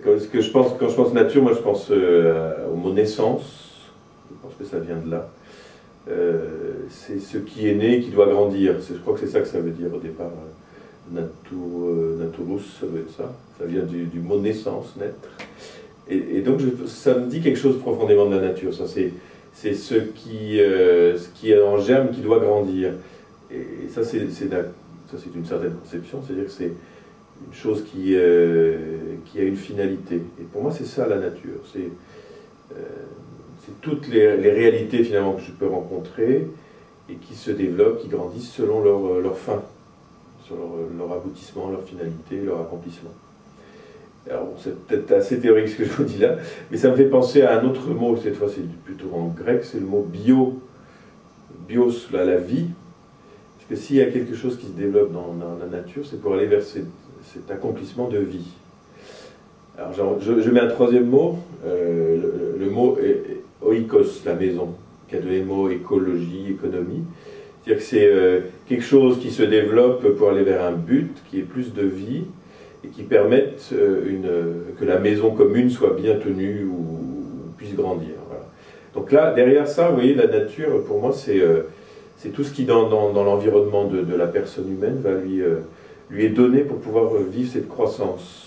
Quand je pense nature, moi je pense au mot naissance. Je pense que ça vient de là. C'est ce qui est né qui doit grandir. Je crois que c'est ça que ça veut dire au départ. Naturus, ça veut être ça. Ça vient du mot naissance, naître. Et donc ça me dit quelque chose profondément de la nature. C'est ce qui est en germe qui doit grandir. Et ça, c'est une certaine conception. C'est-à-dire que c'est une chose qui a une finalité. Et pour moi, c'est ça la nature. C'est toutes les réalités finalement que je peux rencontrer et qui se développent, qui grandissent selon leur fin, sur leur aboutissement, leur finalité, leur accomplissement. Alors bon, c'est peut-être assez théorique ce que je vous dis là, mais ça me fait penser à un autre mot, cette fois c'est plutôt en grec, c'est le mot bio, bios, la vie. Parce que s'il y a quelque chose qui se développe dans la nature, c'est pour aller vers cet accomplissement de vie. Alors je mets un troisième mot, le mot oikos, la maison, qui a donné le mot écologie, économie. C'est-à-dire que c'est quelque chose qui se développe pour aller vers un but, qui est plus de vie, et qui permette que la maison commune soit bien tenue ou puisse grandir. Voilà. Donc là, derrière ça, vous voyez, la nature, pour moi, c'est tout ce qui, dans l'environnement de la personne humaine, lui est donné pour pouvoir vivre cette croissance.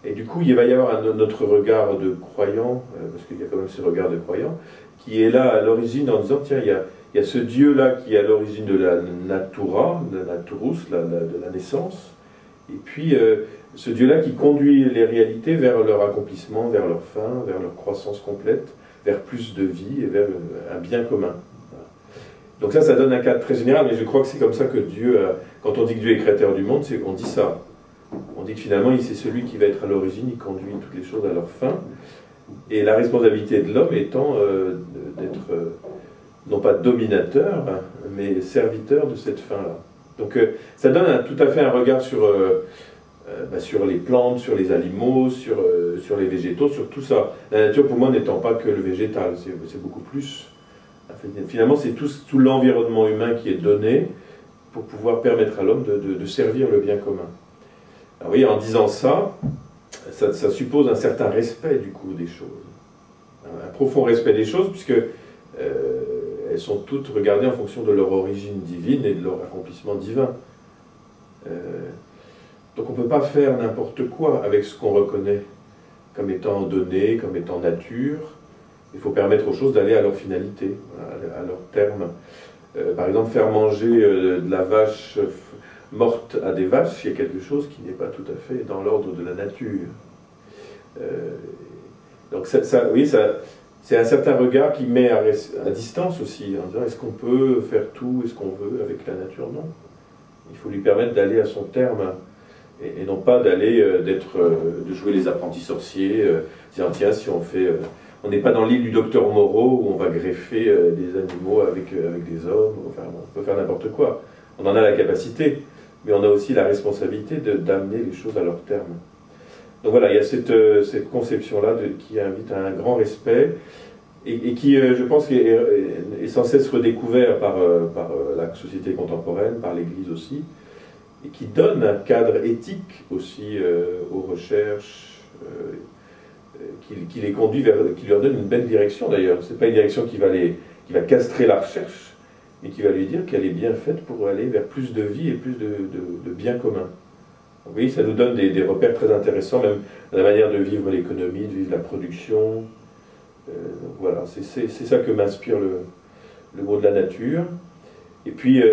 Et du coup, il va y avoir notre regard de croyant, parce qu'il y a quand même ce regard de croyant, qui est là à l'origine en disant, tiens, il y a ce Dieu-là qui est à l'origine de la natura, de la naturus, de la naissance, et puis ce Dieu-là qui conduit les réalités vers leur accomplissement, vers leur fin, vers leur croissance complète, vers plus de vie et vers un bien commun. Voilà. Donc ça donne un cadre très général, mais je crois que c'est comme ça que Dieu, quand on dit que Dieu est créateur du monde, on dit ça. On dit que finalement, c'est celui qui va être à l'origine, il conduit toutes les choses à leur fin. Et la responsabilité de l'homme étant d'être, non pas dominateur, mais serviteur de cette fin-là. Donc ça donne tout à fait un regard sur les plantes, sur les animaux, sur les végétaux, sur tout ça. La nature, pour moi, n'étant pas que le végétal, c'est beaucoup plus. Finalement, c'est tout l'environnement humain qui est donné pour pouvoir permettre à l'homme de servir le bien commun. Alors, vous voyez, en disant ça suppose un certain respect du coup des choses. Un profond respect des choses, puisque elles sont toutes regardées en fonction de leur origine divine et de leur accomplissement divin. Donc on ne peut pas faire n'importe quoi avec ce qu'on reconnaît comme étant donné, comme étant nature. Il faut permettre aux choses d'aller à leur finalité, à leur terme. Par exemple, faire manger de la vache morte à des vaches, il y a quelque chose qui n'est pas tout à fait dans l'ordre de la nature. Donc vous voyez, c'est un certain regard qui met à distance aussi, en disant est-ce qu'on peut faire tout, est-ce qu'on veut avec la nature? Non. Il faut lui permettre d'aller à son terme, et non pas de jouer les apprentis sorciers, disant tiens, si on fait... on n'est pas dans l'île du docteur Moreau où on va greffer des animaux avec des hommes, enfin, on peut faire n'importe quoi. On en a la capacité, mais on a aussi la responsabilité d'amener les choses à leur terme. Donc voilà, il y a cette conception-là qui invite à un grand respect et qui, je pense, est sans cesse redécouvert par la société contemporaine, par l'Église aussi, et qui donne un cadre éthique aussi aux recherches, qui les conduit qui leur donne une belle direction d'ailleurs. Ce n'est pas une direction qui va castrer la recherche, mais qui va lui dire qu'elle est bien faite pour aller vers plus de vie et plus de bien commun. Vous voyez, ça nous donne des repères très intéressants, même dans la manière de vivre l'économie, de vivre la production. Voilà, c'est ça que m'inspire le mot de la nature. Et puis,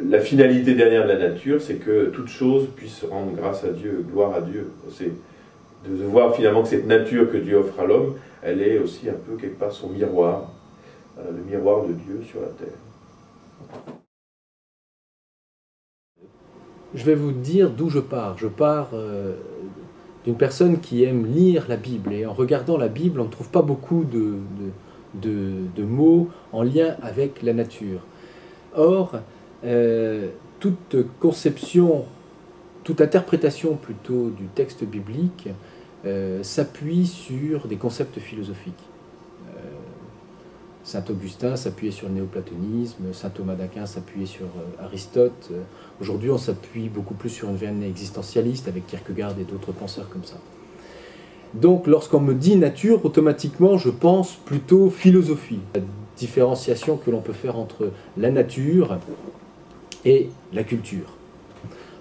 la finalité dernière de la nature, c'est que toute chose puisse rendre grâce à Dieu, gloire à Dieu. C'est de voir finalement que cette nature que Dieu offre à l'homme, elle est aussi un peu quelque part son miroir, le miroir de Dieu sur la terre. Je vais vous dire d'où je pars. Je pars d'une personne qui aime lire la Bible. Et en regardant la Bible, on ne trouve pas beaucoup de mots en lien avec la nature. Or, toute conception, toute interprétation plutôt du texte biblique s'appuie sur des concepts philosophiques. Saint Augustin s'appuyait sur le néoplatonisme, saint Thomas d'Aquin s'appuyait sur Aristote. Aujourd'hui, on s'appuie beaucoup plus sur une veine existentialiste avec Kierkegaard et d'autres penseurs comme ça. Donc lorsqu'on me dit nature, automatiquement je pense plutôt philosophie. La différenciation que l'on peut faire entre la nature et la culture.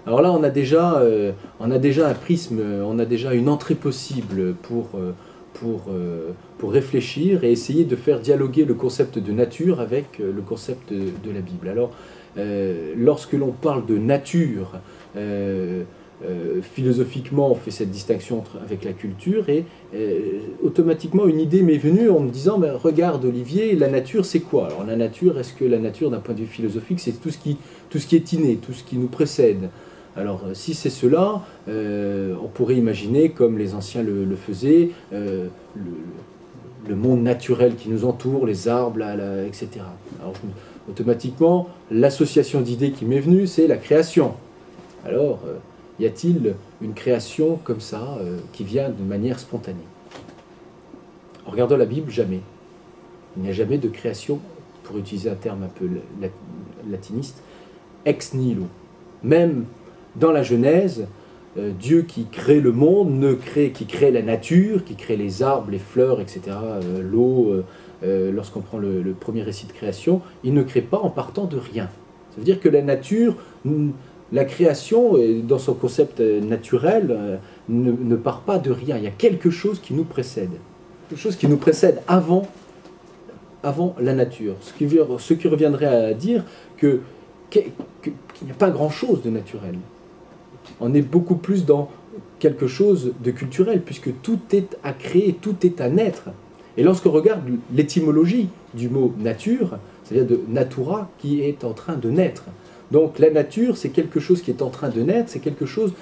Alors là, on a déjà un prisme, on a déjà une entrée possible pour réfléchir et essayer de faire dialoguer le concept de nature avec le concept de la Bible. Alors, lorsque l'on parle de nature, philosophiquement, on fait cette distinction avec la culture et automatiquement, une idée m'est venue en me disant ben, regarde Olivier, la nature c'est quoi? Alors la nature, est-ce que la nature d'un point de vue philosophique, c'est tout ce qui est inné, tout ce qui nous précède? Alors, si c'est cela, on pourrait imaginer, comme les anciens le faisaient, le monde naturel qui nous entoure, les arbres, etc. Alors, automatiquement, l'association d'idées qui m'est venue, c'est la création. Alors, y a-t-il une création comme ça, qui vient de manière spontanée? En regardant la Bible, jamais. Il n'y a jamais de création, pour utiliser un terme un peu latiniste, ex nihilo. Même dans la Genèse, Dieu qui crée le monde, qui crée la nature, qui crée les arbres, les fleurs, etc., l'eau, lorsqu'on prend le premier récit de création, il ne crée pas en partant de rien. Ça veut dire que la nature, la création, dans son concept naturel, ne part pas de rien. Il y a quelque chose qui nous précède. Quelque chose qui nous précède avant la nature. Ce qui reviendrait à dire qu'il n'y a pas grand-chose de naturel. On est beaucoup plus dans quelque chose de culturel, puisque tout est à créer, tout est à naître. Et lorsqu'on regarde l'étymologie du mot nature, c'est-à-dire de natura, qui est en train de naître. Donc la nature, c'est quelque chose qui est en train de naître, c'est quelque chose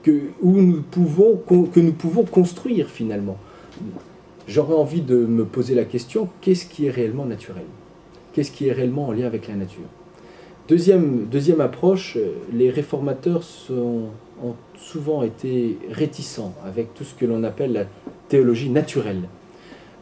que nous pouvons construire finalement. J'aurais envie de me poser la question, qu'est-ce qui est réellement naturel? Qu'est-ce qui est réellement en lien avec la nature? Deuxième approche, les réformateurs ont souvent été réticents avec tout ce que l'on appelle la théologie naturelle.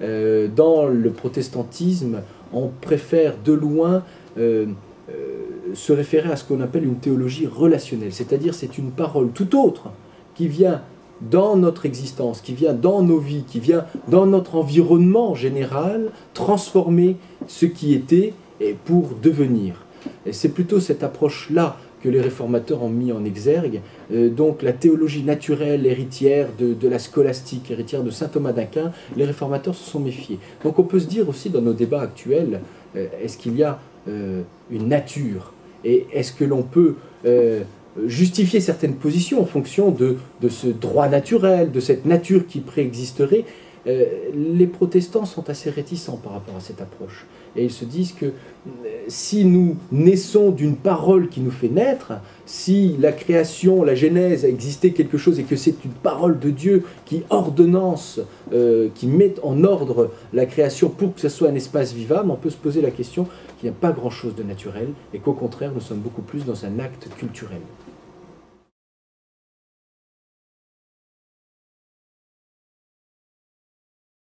Dans le protestantisme, on préfère de loin se référer à ce qu'on appelle une théologie relationnelle, c'est-à-dire c'est une parole tout autre qui vient dans notre existence, qui vient dans nos vies, qui vient dans notre environnement général, transformer ce qui était et pour devenir. Et c'est plutôt cette approche-là que les réformateurs ont mis en exergue, donc la théologie naturelle, héritière de la scolastique, héritière de saint Thomas d'Aquin, les réformateurs se sont méfiés. Donc on peut se dire aussi dans nos débats actuels, est-ce qu'il y a une nature? Et est-ce que l'on peut justifier certaines positions en fonction de ce droit naturel, de cette nature qui préexisterait? Les protestants sont assez réticents par rapport à cette approche. Et ils se disent que si nous naissons d'une parole qui nous fait naître, si la création, la Genèse a existé quelque chose et que c'est une parole de Dieu qui ordonnance, qui met en ordre la création pour que ce soit un espace vivable, on peut se poser la question qu'il n'y a pas grand-chose de naturel et qu'au contraire, nous sommes beaucoup plus dans un acte culturel.